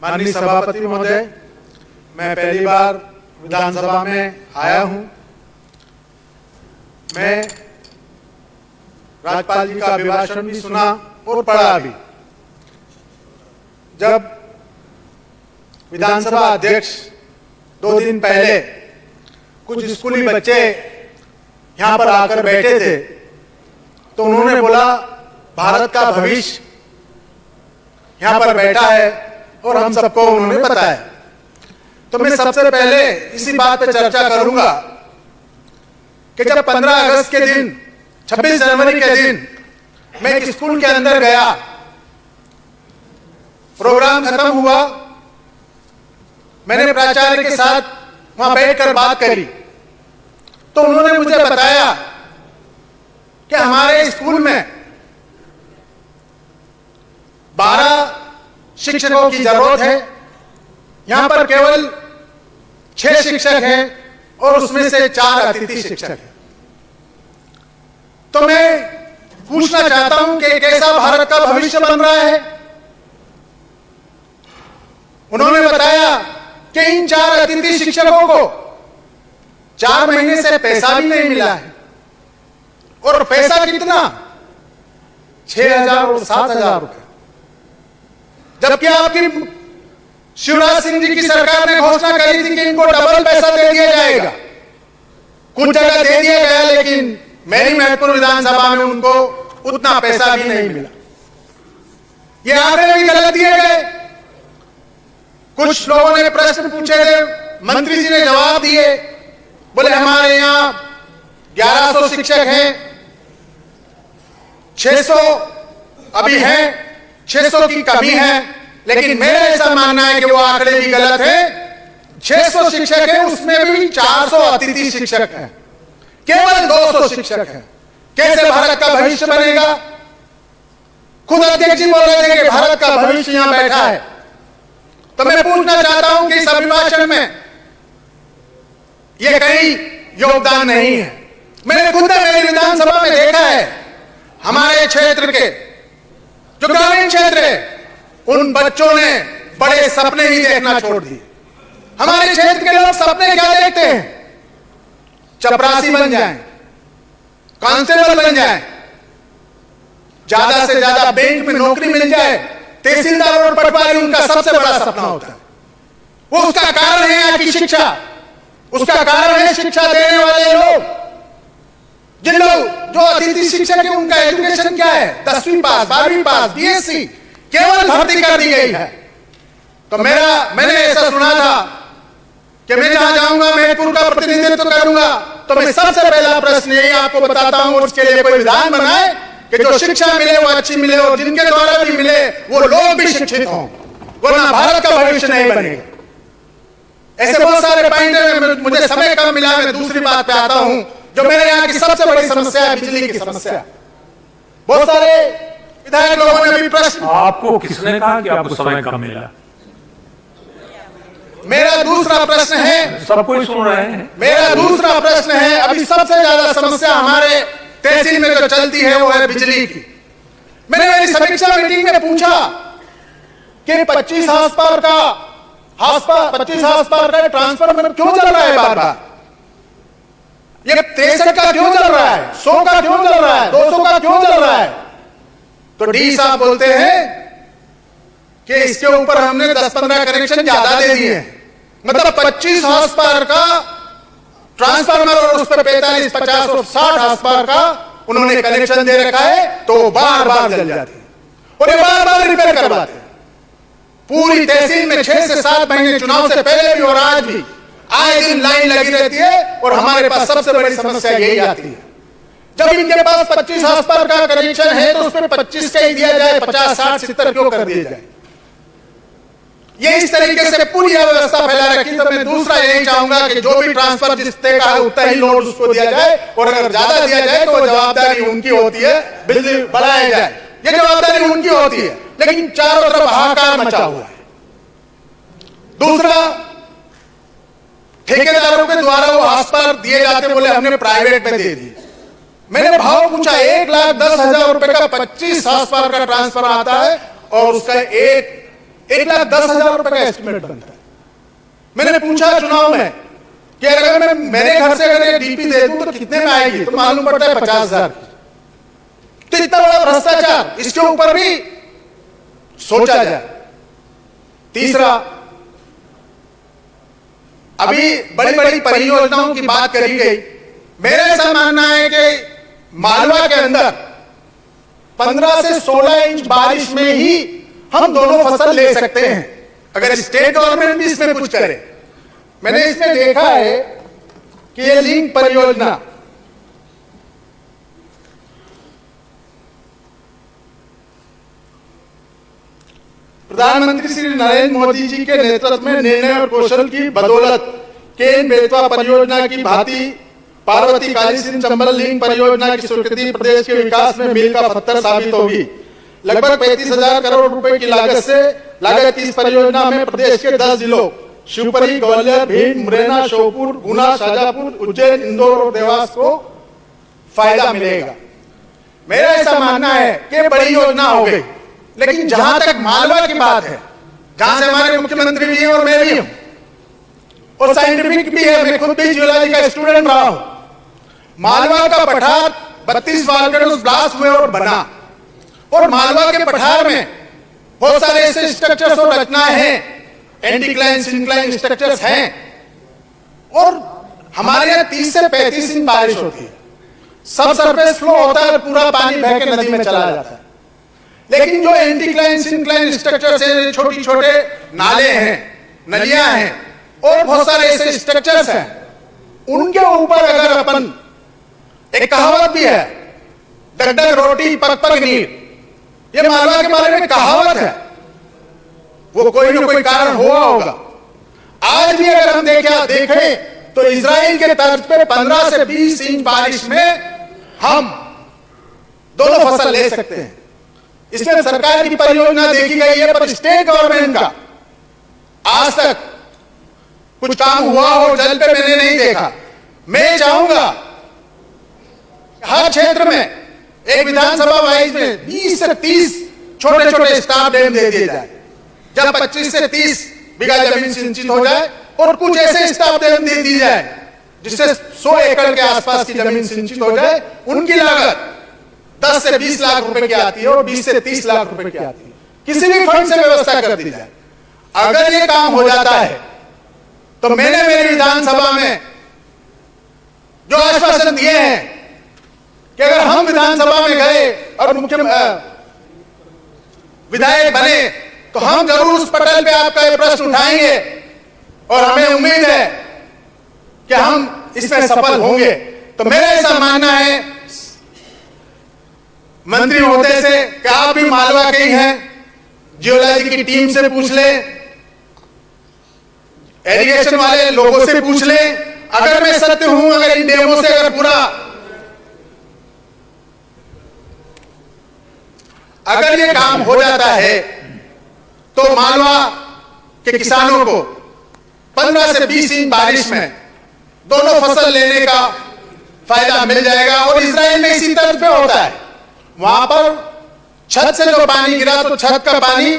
माननीय सभापति महोदय, मैं पहली बार विधानसभा में आया हूं। मैं राज्यपाल जी का अभिभाषण भी सुना और पढ़ा भी। जब विधानसभा अध्यक्ष 2 दिन पहले कुछ स्कूली बच्चे यहां पर आकर बैठे थे, तो उन्होंने बोला भारत का भविष्य यहां पर बैठा है और हम सबको उन्होंने बताया। तो मैं सबसे पहले इसी बात पर चर्चा करूंगा कि जब 15 अगस्त के दिन, 26 जनवरी के दिन मैं एक स्कूल के अंदर गया, प्रोग्राम खत्म हुआ, मैंने प्राचार्य के साथ वहां बैठकर बात करी, तो उन्होंने मुझे बताया कि हमारे स्कूल में 12 शिक्षकों की जरूरत है, यहां पर केवल 6 शिक्षक हैं और उसमें से 4 अतिथि शिक्षक हैं। तो मैं पूछना चाहता हूं कि कैसा भारत का भविष्य बन रहा है। उन्होंने बताया कि इन 4 अतिथि शिक्षकों को 4 महीने से पैसा भी नहीं मिला है, और पैसा कितना, 6,000 और 7,000 रुपए। जबकि आपकी शिवराज सिंह जी की सरकार ने घोषणा करी थी कि इनको डबल पैसा दे दिया जाएगा। कुछ जगह दे दिया गया, लेकिन मेरी महत्वपूर्ण विधानसभा में उनको उतना पैसा भी नहीं मिला। ये आंकड़े भी गलत दिए गए। कुछ लोगों ने प्रश्न पूछे थे, मंत्री जी ने जवाब दिए, बोले हमारे यहां 1100 शिक्षक हैं, 600 अभी हैं, 600 की कमी है। लेकिन मेरा ऐसा मानना है कि वो आंकड़े भी गलत है। 600 शिक्षक हैं, उसमें भी 400 अतिथि शिक्षक हैं, केवल 200 शिक्षक हैं। कैसे भारत का भविष्य बनेगा? खुद अध्यक्ष जी बोल रहे थे कि भारत का भविष्य यहां बैठा है। तो मैं पूछना चाहता हूं कि इस अभिभाषण में यह कहीं योगदान नहीं है। मैंने खुद मेरी विधानसभा में देखा है, हमारे क्षेत्र के जो ग्रामीण क्षेत्र है, उन बच्चों ने बड़े सपने ही देखना छोड़ दिए। हमारे क्षेत्र के लोग सपने क्या देखते हैं? चपरासी बन जाएं, कांस्टेबल बन जाएं, ज्यादा से ज्यादा बैंक में नौकरी मिल जाए, तहसीलदार और पटवारी उनका सबसे बड़ा सपना होता है। वो उसका कारण है आपकी शिक्षा, उसका कारण है शिक्षा देने वाले लोग। जिन लोग जो अतिथि शिक्षक है, उनका एजुकेशन क्या है? 10वीं पास, 12वीं पास, बीएससी, केवल भर्ती कर दी गई है। तो मैंने ऐसा सुना था कि मैं जहां जाऊंगा महत्वपूर्ण का प्रतिनिधित्व करूंगा, तो मैं सबसे पहला प्रश्न यही आपको बताता हूं, उसके लिए कोई विधान बनाए कि जो शिक्षा मिले वो अच्छी मिले, और जिनके द्वारा भी मिले वो लोग भी शिक्षित हों, वरना भारत का भविष्य नहीं बनेगा। ऐसे बहुत सारे पॉइंट हैं, मुझे समय कम मिला, मैं दूसरी बात पे आता हूं। जो मेरे यहाँ की सबसे बड़ी समस्या है बिजली की समस्या। बहुत सारे विधायक लोगों ने भी प्रश्न, आपको किसने कहा कि आपको समय कम मिला? मेरा दूसरा प्रश्न है, सब कोई सुन रहे हैं, मेरा दूसरा प्रश्न है, अभी सबसे ज्यादा समस्या हमारे तहसील में जो चलती है वो है बिजली की। मैंने मेरी समीक्षा मीटिंग में पूछा कि 25 हाउस पावर का ट्रांसफार्मर क्यों चल रहा है बार बार? ये 63 का क्यों चल रहा है? 100 का क्यों चल रहा है? 200 का क्यों चल रहा है? तो डी साहब बोलते हैं कि इसके ऊपर हमने 10-15 कनेक्शन ज्यादा दे दिए हैं। मतलब 25 हाउस पावर का ट्रांसफार्मर और उस पर 45, 50 और 60 हाउस पावर का उन्होंने कनेक्शन दे रखा है, तो बार बार जल जाती है और ये बार बार रिपेयर करवाते हैं। पूरी तहसील में 6 से 7 महीने, चुनाव से पहले भी और आज भी, आए दिन लाइन लगी रहती है, और हमारे पास सबसे बड़ी समस्या यही आती है। जब इनके पास 25 हाउस पावर का कनेक्शन है, तो उसमें 25 का ही दिया जाए, 50, 60, 70 क्यों कर दिया जाए? ये इस तरीके से पूरी व्यवस्था फैला रखी। तो मैं दूसरा यही चाहूंगा कि जो भी ट्रांसफर जिसने का उतना ही लोड उसको दिया जाए, और अगर ज्यादा दिया जाए तो जवाबदारी उनकी होती है, बिजली बढ़ाया जाए, ये जवाबदारी उनकी होती है। लेकिन चारों तरफ हाहाकार मचा हुआ है। दूसरा, ठेकेदारों के द्वारा वो हाउस पावर दिए जाते, बोले हमने प्राइवेट में दे दिए। मैंने भाव पूछा, 1,10,000 रुपए का 25 हाउस पावर का ट्रांसफर आता है, और उसका एक 1,10,000 रुपए का एस्टिमेट बनता है। मैंने पूछा चुनाव में कि अगर मैं मेरे घर से अगर ये डीपी दे दूं तो कितने में आएगी, तो मालूम पड़ता है 50,000। तो इतना बड़ा भ्रष्टाचार, इसके ऊपर भी सोचा जाए। तीसरा, अभी बड़ी बड़ी परियोजनाओं की बात करी गई। मेरा ऐसा मानना है कि मालवा के अंदर 15 से 16 इंच बारिश में ही हम दोनों फसल ले सकते हैं, अगर स्टेट गवर्नमेंट भी इसमें कुछ करे। मैंने इसमें देखा है कि ये लिंक परियोजना प्रधानमंत्री श्री नरेंद्र मोदी जी के नेतृत्व में निर्णय और कौशल की बदौलत केन बेतवा परियोजना की भांति पार्वती काली सिंह चंबल लिंक परियोजना की स्वीकृति प्रदेश के विकास में मील का पत्थर साबित होगी। लगभग 35,000 करोड़ रुपए की लागत इस परियोजना में प्रदेश के 10 जिलों शिवपुरी, ग्वालियर, भिंड, मुरैना, श्योपुर, गुना, शाजापुर, उज्जैन, इंदौर और देवास को फायदा मिलेगा। मेरा ऐसा मानना है कि बड़ी योजना हो गई, लेकिन जहां तक मालवा की बात है, जहां से हमारे मुख्यमंत्री भी हैं और मैं भी हूं और साइंटिफिक भी है, मैं खुद भी जियोलॉजी का स्टूडेंट रहा हूं। मालवा का पठार 32 वॉल्केनोस ब्लास्ट हुए और बना, और मालवा के पठार में बहुत सारे ऐसे स्ट्रक्चर्स और रचनाएं हैं, एंटीक्लाइन सिंक्लाइन स्ट्रक्चर्स हैं, और हमारे यहाँ 30 से 35 इंच बारिश होती है, सब सरफेस फ्लो होता है, पूरा पानी बह के नदी में चला जाता है। लेकिन जो एंटीक्लाइन सिंक्लाइन स्ट्रक्चर्स हैं, छोटे छोटे नाले हैं, नदियां हैं और बहुत सारे ऐसे स्ट्रक्चर्स हैं, उनके ऊपर अगर अपन, एक कहावत भी है, डग डग रोटी पग पग नीर, ये मालवा के बारे में कहावत है, वो कोई ना कोई कारण हुआ होगा। आज भी अगर हम देखें तो इजराइल के तर्ज पे 15 से 20 इंच बारिश में हम दोनों फसल ले सकते हैं। इसमें सरकार की परियोजना देखी गई है, पर स्टेट गवर्नमेंट का आज तक कुछ काम हुआ हो जल पे मैंने नहीं देखा। मैं चाहूंगा हर क्षेत्र में एक विधानसभा वाइज में 20 से 30 छोटे छोटे स्टाफ डैम दे दिए जाए, जब 25 से 30 बीघा जमीन सिंचित हो जाए, और कुछ ऐसे स्टाफ डैम दे दी जाए जिससे 100 एकड़ के आसपास की जमीन सिंचित हो जाए। उनकी लागत 10 से 20 लाख रुपए की आती है और 20 से 30 लाख रुपए की आती है, किसी भी फंड से व्यवस्था कर दी जाए। अगर ये काम हो जाता है तो मैंने मेरी विधानसभा में जो आश्वासन दिए हैं कि अगर हम विधानसभा में गए और मुख्य विधायक बने तो हम जरूर उस पटल पे आपका ये प्रश्न उठाएंगे, और हमें उम्मीद है कि हम इसमें सफल होंगे। तो मेरा ऐसा मानना है, मंत्री होते से कि आप भी मालवा के ही हैं, जियोलॉजी की टीम से पूछ ले, एरिगेशन वाले लोगों से पूछ ले, अगर मैं सत्य हूं, अगर इन डेमो से अगर पूरा, अगर ये काम हो जाता है तो मालवा के किसानों को 15 से 20 इंच बारिश में दोनों फसल लेने का फायदा मिल जाएगा। और इजराइल में इसी तरह पे होता है, वहां पर छत से जो पानी गिरा तो छत का पानी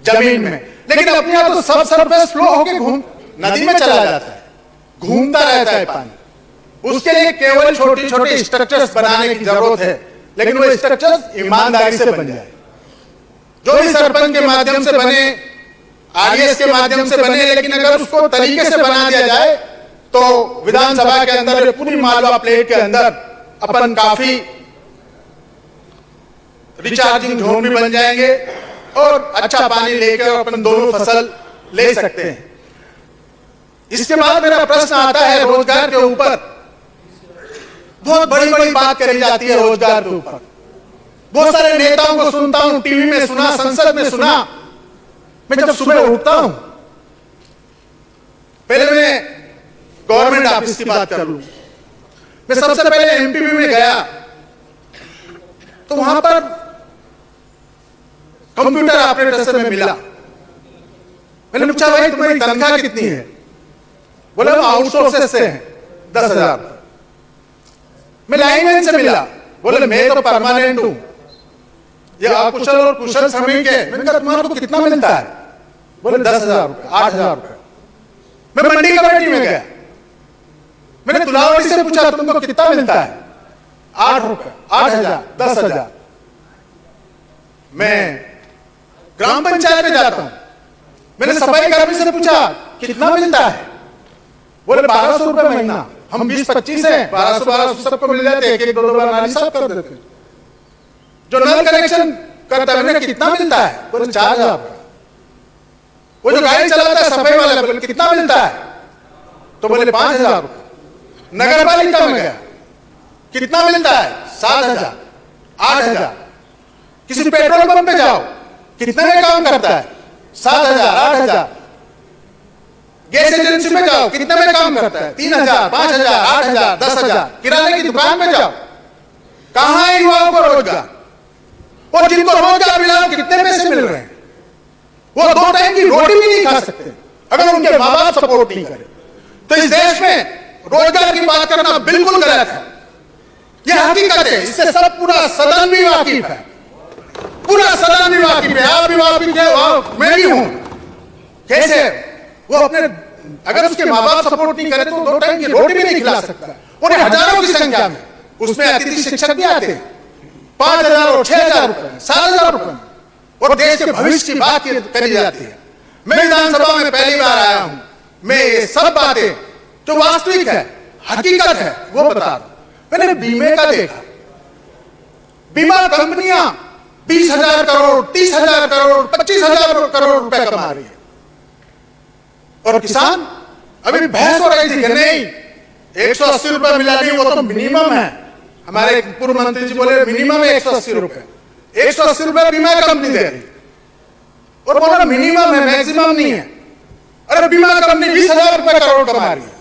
जमीन में, लेकिन अपने यहां तो सब सरफेस फ्लो होकर घूम नदी में चला जाता है, घूमता रहता है पानी। उसके लिए केवल छोटे छोटे स्ट्रक्चर्स बनाने की जरूरत है, लेकिन वो स्ट्रक्चर्स ईमानदारी से बन जाए, जो भी सरपंच के माध्यम से बने, आरएस के माध्यम से बने, लेकिन अगर उसको तरीके से बना दिया जाए तो विधानसभा के अंदर, पूरी मालवा प्लेट के अंदर अपन काफी रिचार्जिंग जोन भी बन जाएंगे और अच्छा पानी लेकर अपन दोनों फसल ले सकते हैं। इसके बाद मेरा प्रश्न आता है रोजगार के ऊपर। बहुत बड़ी बड़ी बात करी जाती है रोजगार के ऊपर, बहुत सारे नेताओं को सुनता हूं, टीवी में सुना, संसद में सुना। मैं जब सुबह उठता हूं, पहले मैं गवर्नमेंट ऑफिस की बात कर लूं, मैं सबसे पहले एमपीपी में गया तो वहां पर कंप्यूटर ऑपरेटर से मैं मिला। मैंने पूछा, भाई तुम्हारी तनख्वाह कितनी है? बोले हम आउटसोर्सेस से हैं, 10,000। मैं लाइनमैन से मिला, बोले मैं तो परमानेंट हूं, ये अकुशल और कुशल श्रमिक है। मैंने कहा तुम्हारा को कितना मिलता है? बोले 10,000 रुपए, 8,000 रुपए। मैं मंडी कमेटी में गया, मैंने तुलावड़ी से पूछा तुमको कितना मिलता है? 8 रुपए, 8,000, 10,000। मैं ग्राम पंचायत में जाता हूं, मैंने सफाई कर्मी से पूछा कितना मिलता है? बोले 1,200 रुपए महीना। हम 20-25 हैं, 1,200 सबको मिल जाते, एक 2 बार नाली साफ कर देते। जो नल कनेक्शन करता है मैंने कितना मिलता है? बोले 4,000 रुपए। वो जो गाड़ी चलाता है सफाई वाला, बोले कितना मिलता है? तो बोले 5,000 रुपए। नगर पालिका में गया, कितना मिलता है? 7,000, 8,000। किसी पेट्रोल पंप पे जाओ, कितने में काम करता है? 7,000, 8,000। गैस एजेंसी में जाओ, कितने में काम करता है? 3,000, 5,000, 8,000, 10,000। किराने की दुकान में जाओ, कहां है युवाओं को रोजगार? और जिनको रोजगार मिला कितने पैसे मिल रहे हैं? वो 2 टाइम की रोटी भी नहीं खा सकते अगर उनके माँ बाप सपोर्ट नहीं करे। तो इस देश में रोजगार की बात करना बिल्कुल गलत है, यह हकीकत है। इससे सब पूरा सदन भी वाकिफ है, पूरा सदन भी वाकिफ है, आप भी वाकिफ है, मैं भी हूं। कैसे वो अपने अगर उसके माँ बाप सपोर्ट नहीं करे तो 2 टाइम की रोटी भी नहीं खिला सकता। और हजारों की संख्या में उसमें अतिथि शिक्षक भी आते हैं, 5,000 और 6,000 रुपए, 7,000 रुपए, और देश के भविष्य की बात करी जाती है। मैं विधानसभा में पहली बार आया हूं, मैं ये सब बातें जो वास्तविक है, हकीकत है, वो बता रहा हूं। मैंने बीमे का देखा, बीमा कंपनियां 20,000 करोड़, 30,000 करोड़, 25,000 करोड़ रुपए कमा रही है, और किसान अभी बहस हो रही थी कि नहीं 180 रुपए मिला नहीं, वो तो मिनिमम है। हमारे पूर्व मंत्री जी बोले मिनिमम 180 रुपए, 180 रुपए बीमा कंपनी दे रही, और बोला मिनिमम है, मैक्सिमम नहीं है। अरे बीमा कंपनी 20,000 रुपए करोड़ कमा रही है,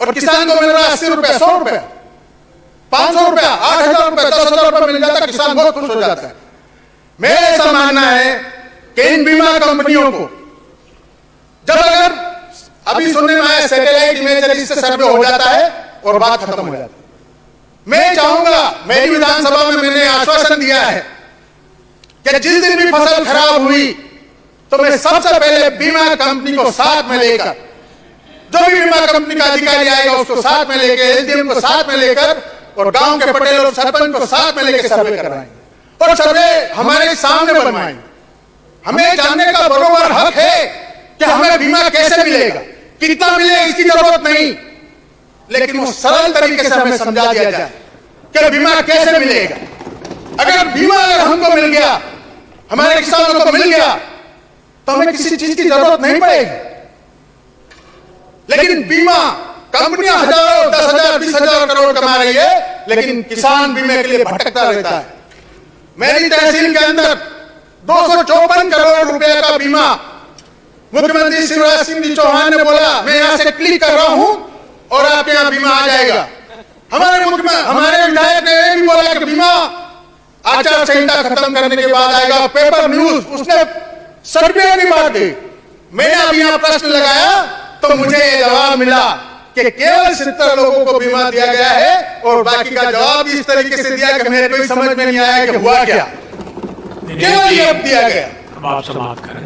और किसान को मिल रहा है 80 रुपए, 100 रुपए, 500 रुपए, 8,000 रुपए, 10,000 रुपए मिल जाता, किसान बहुत खुश हो जाता है। मेरा ऐसा मानना है कि इन बीमा कंपनियों को जब अगर अभी सुनने में आया सैटेलाइट इमेजरी से सर्वे हो जाता है और बात खत्म हो जाती है। मैं चाहूंगा, मेरी विधानसभा में मैंने आश्वासन दिया है कि जिस दिन भी फसल खराब हुई तो मैं सबसे पहले बीमा कंपनी को साथ में लेकर, जो भी बीमा कंपनी का अधिकारी आएगा उसको साथ में लेकर, एसडीएम को साथ में लेकर, और गांव के पटेल और सरपंच को साथ में लेकर सर्वे करवाएंगे, और सर्वे हमारे सामने बनवाएंगे। हमें जानने का बरोबर हक है कि हमें बीमा कैसे मिलेगा, कितना मिलेगा, इसकी जरूरत नहीं, लेकिन वो सरल तरीके से हमें समझा दिया जाए कि बीमा कैसे मिलेगा। अगर बीमा हमको मिल गया, हमारे किसानों को मिल गया, तो हमें किसी चीज की जरूरत नहीं पड़ेगी। लेकिन बीमा कंपनियां हजारों, 10,000, 20,000 करोड़ कमा रही है, लेकिन किसान बीमे के लिए भटकता रहता है। मेरी तहसील के अंदर 254 करोड़ रुपए का बीमा मुख्यमंत्री शिवराज सिंह जी चौहान ने बोला मैं यहां से क्लिक कर रहा हूं और आपके यहां बीमा आ जाएगा। हमारे विधायक ने भी बोला कि बीमा आचार संहिता खत्म करने के बाद आएगा, पेपर न्यूज, उसने सर्टिफिकेट भी बांट दी। मैंने अभी यहां प्रश्न लगाया तो मुझे ये जवाब मिला कि केवल 70 लोगों को बीमा दिया गया है, और बाकी का जवाब इस तरीके से दिया कि मेरे कोई समझ में नहीं आया कि हुआ क्या, केवल ये दिया गया। अब आप समाप्त करें।